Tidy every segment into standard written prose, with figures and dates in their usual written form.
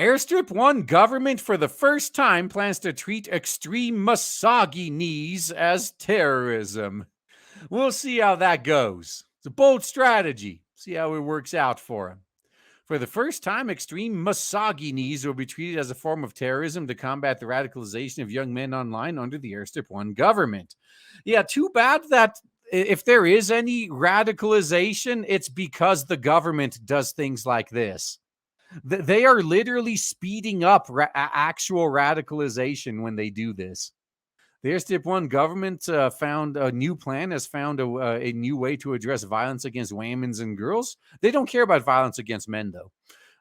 Airstrip 1 government for the first time plans to treat extreme misogynies as terrorism. We'll see how that goes. It's a bold strategy. See how it works out for him. For the first time, extreme misogynies will be treated as a form of terrorism to combat the radicalization of young men online under the Airstrip 1 government. Yeah, too bad that if there is any radicalization, it's because the government does things like this. They are literally speeding up actual radicalization when they do this. The Airstrip 1 government found a new plan, has found a new way to address violence against women and girls. They don't care about violence against men, though.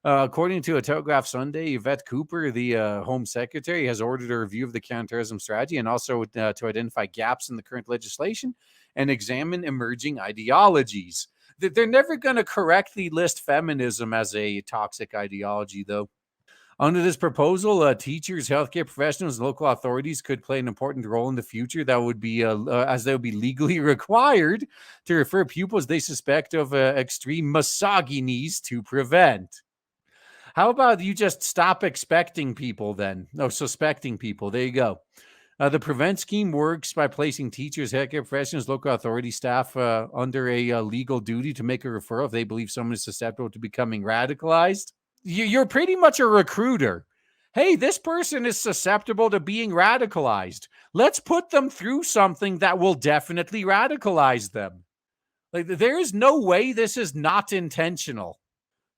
According to a Telegraph Sunday, Yvette Cooper, the Home Secretary, has ordered a review of the counterterrorism strategy and also to identify gaps in the current legislation and examine emerging ideologies. They're never going to correctly list feminism as a toxic ideology, though. Under this proposal, teachers, healthcare professionals, and local authorities could play an important role in the future. That would be, as they would be legally required to refer pupils they suspect of extreme misogynies to prevent. How about you just stop expecting people then? No, suspecting people. There you go. The prevent scheme works by placing teachers, healthcare professionals, local authority staff under a legal duty to make a referral if they believe someone is susceptible to becoming radicalized. You're pretty much a recruiter. Hey, this person is susceptible to being radicalized. Let's put them through something that will definitely radicalize them. Like, there is no way this is not intentional.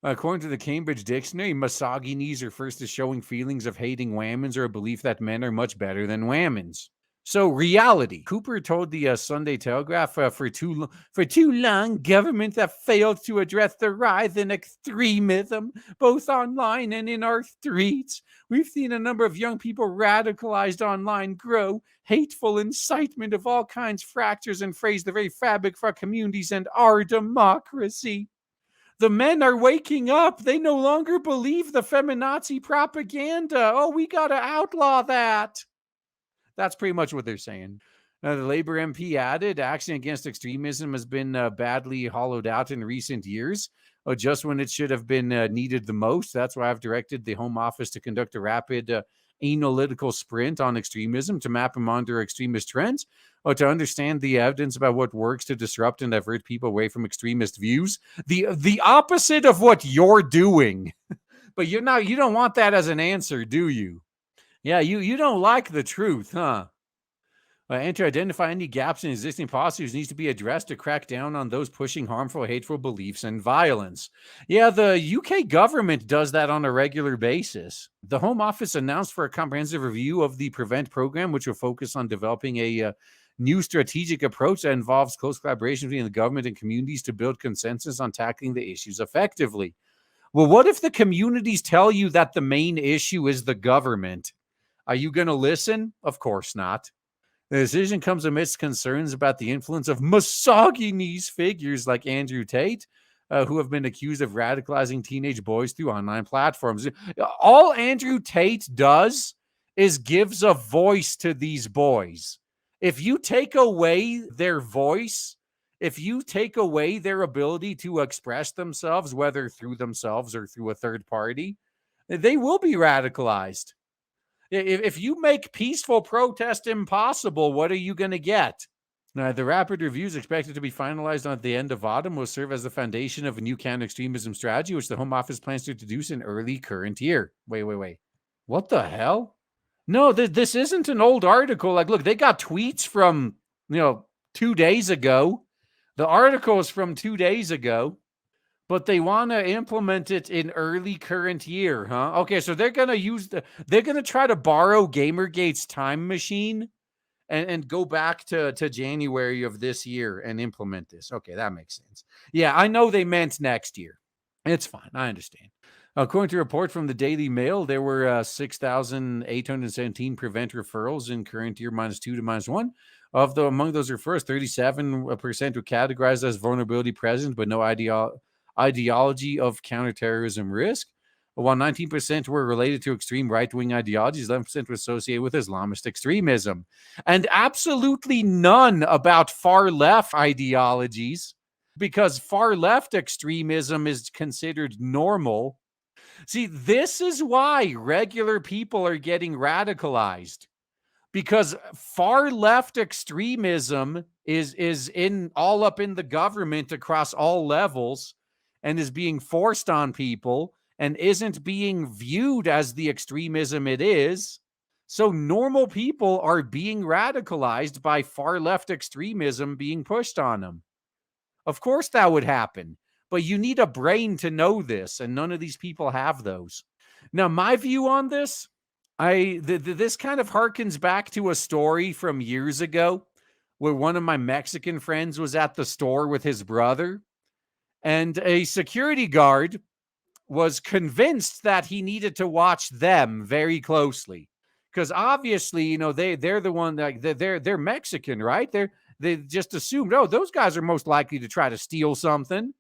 According to the Cambridge Dictionary, misogynies refers to showing feelings of hating whammons or a belief that men are much better than whammons. So, reality. Cooper told the Sunday Telegraph, for too long, government have failed to address the rise in extremism, both online and in our streets. We've seen a number of young people radicalized online grow. Hateful incitement of all kinds fractures and frays the very fabric of our communities and our democracy. The men are waking up. They no longer believe the feminazi propaganda. Oh, we got to outlaw that. That's pretty much what they're saying. The Labour MP added, action against extremism has been badly hollowed out in recent years, just when it should have been needed the most. That's why I've directed the Home Office to conduct a rapid analytical sprint on extremism to map and monitor extremist trends, or to understand the evidence about what works to disrupt and divert people away from extremist views. The opposite of what you're doing. But you don't want that as an answer, do you? Yeah, you don't like the truth, huh? And to identify any gaps in existing policies needs to be addressed to crack down on those pushing harmful, hateful beliefs and violence. Yeah, the UK government does that on a regular basis. The Home Office announced for a comprehensive review of the PREVENT program, which will focus on developing a new strategic approach that involves close collaboration between the government and communities to build consensus on tackling the issues effectively. Well, what if the communities tell you that the main issue is the government? Are you going to listen? Of course not. The decision comes amidst concerns about the influence of misogynist figures like Andrew Tate, who have been accused of radicalizing teenage boys through online platforms. All Andrew Tate does is gives a voice to these boys. If you take away their voice, if you take away their ability to express themselves, whether through themselves or through a third party, they will be radicalized. If you make peaceful protest impossible, what are you going to get? Now, the rapid review is expected to be finalized at the end of autumn, will serve as the foundation of a new counter-extremism strategy, which the Home Office plans to introduce in early current year. Wait. What the hell? No, this isn't an old article. Like, look, they got tweets from, 2 days ago. The article is from 2 days ago. But they want to implement it in early current year, huh? Okay, so they're going to try to borrow Gamergate's time machine and go back to January of this year and implement this. Okay, that makes sense. Yeah, I know they meant next year. It's fine. I understand. According to a report from the Daily Mail, there were 6,817 prevent referrals in current year -2 to -1. Among those referrals, 37% were categorized as vulnerability present, but no ideology of counterterrorism risk, while 19% were related to extreme right-wing ideologies, 11% were associated with Islamist extremism, and absolutely none about far-left ideologies, because far-left extremism is considered normal. See, this is why regular people are getting radicalized, because far left extremism is in all up in the government across all levels and is being forced on people and isn't being viewed as the extremism it is. So normal people are being radicalized by far left extremism being pushed on them. Of course that would happen, but you need a brain to know this, and none of these people have those. Now, my view on this, this kind of harkens back to a story from years ago where one of my Mexican friends was at the store with his brother, and a security guard was convinced that he needed to watch them very closely, because obviously, they're the one, like they're Mexican, right? They just assumed, oh, those guys are most likely to try to steal something.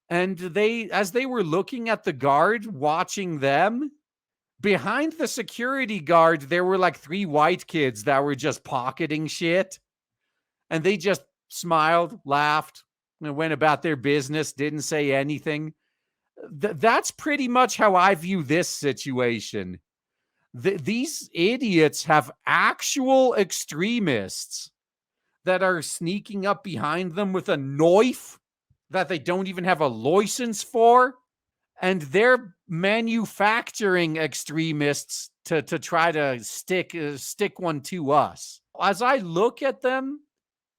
And as they were looking at the guard watching them, behind the security guard, there were like 3 white kids that were just pocketing shit. And they just smiled, laughed, and went about their business, didn't say anything. That's pretty much how I view this situation. These idiots have actual extremists that are sneaking up behind them with a knife that they don't even have a license for. And they're manufacturing extremists to try to stick one to us. As I look at them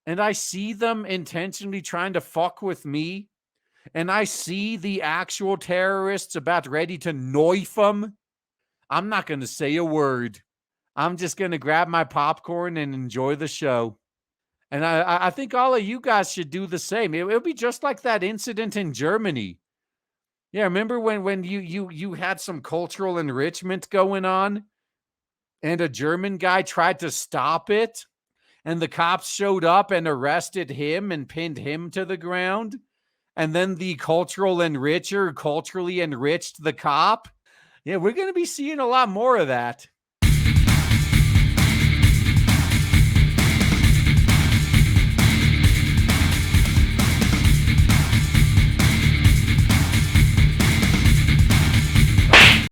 and I see them intentionally trying to fuck with me, and I see the actual terrorists about ready to knife them, I'm not going to say a word. I'm just going to grab my popcorn and enjoy the show. And I think all of you guys should do the same. It'll be just like that incident in Germany. Yeah, remember when you had some cultural enrichment going on and a German guy tried to stop it, and the cops showed up and arrested him and pinned him to the ground, and then the cultural enricher culturally enriched the cop? Yeah, we're going to be seeing a lot more of that.